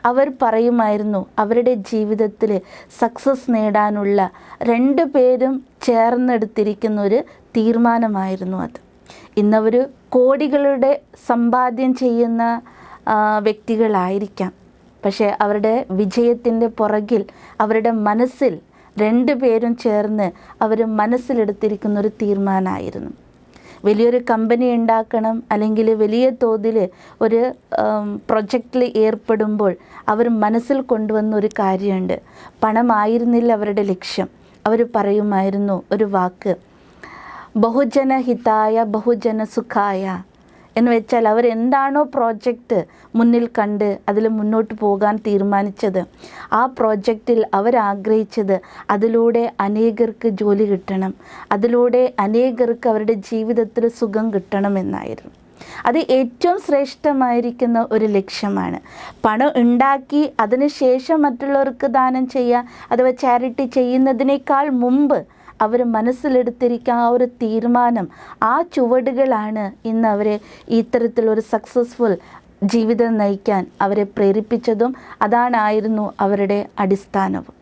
അവർ പറയുമായിരുന്നു അവരുടെ ജീവിതത്തിൽ സക്സസ് നേടാനുള്ള 2 പേരും ചേർന്നെടുത്തിരിക്കുന്ന ഒരു തീരുമാനമായിരുന്നു അത്. ഇന്നവർ കോടികളുടെ സമ്പാദ്യം ചെയ്യുന്ന വ്യക്തികളായിരിക്കാം. പക്ഷേ അവരുടെ വിജയത്തിൻ്റെ പുറകിൽ അവരുടെ മനസ്സിൽ 2 പേരും ചേർന്ന് അവർ മനസ്സിലെടുത്തിരിക്കുന്ന ഒരു തീരുമാനമായിരുന്നു. വലിയൊരു കമ്പനി ഉണ്ടാക്കണം, അല്ലെങ്കിൽ വലിയ തോതിൽ ഒരു പ്രൊജക്റ്റിൽ ഏർപ്പെടുമ്പോൾ അവർ മനസ്സിൽ കൊണ്ടുവന്ന ഒരു കാര്യമുണ്ട്. പണമായിരുന്നില്ല അവരുടെ ലക്ഷ്യം. അവർ പറയുമായിരുന്നു ഒരു വാക്ക്, ബഹുജന ഹിതായ ബഹുജന സുഖായ എന്ന് വെച്ചാൽ അവരെന്താണോ പ്രോജക്റ്റ് മുന്നിൽ കണ്ട് അതിൽ മുന്നോട്ട് പോകാൻ തീരുമാനിച്ചത്, ആ പ്രോജക്റ്റിൽ അവരാഗ്രഹിച്ചത് അതിലൂടെ അനേകർക്ക് ജോലി കിട്ടണം, അതിലൂടെ അനേകർക്ക് അവരുടെ ജീവിതത്തിൽ സുഖം കിട്ടണമെന്നായിരുന്നു. അത് ഏറ്റവും ശ്രേഷ്ഠമായിരിക്കുന്ന ഒരു ലക്ഷ്യമാണ്. പണം ഉണ്ടാക്കി അതിനുശേഷം മറ്റുള്ളവർക്ക് ദാനം ചെയ്യുക അഥവാ ചാരിറ്റി ചെയ്യുന്നതിനേക്കാൾ മുമ്പ് അവർ മനസ്സിലെടുത്തിരിക്കുന്ന ആ ഒരു തീരുമാനം, ആ ചുവടുകളാണ് ഇന്ന് അവരെ ഇത്തരത്തിലൊരു സക്സസ്ഫുൾ ജീവിതം നയിക്കാൻ അവരെ പ്രേരിപ്പിച്ചതും അതാണായിരുന്നു അവരുടെ അടിസ്ഥാനവും.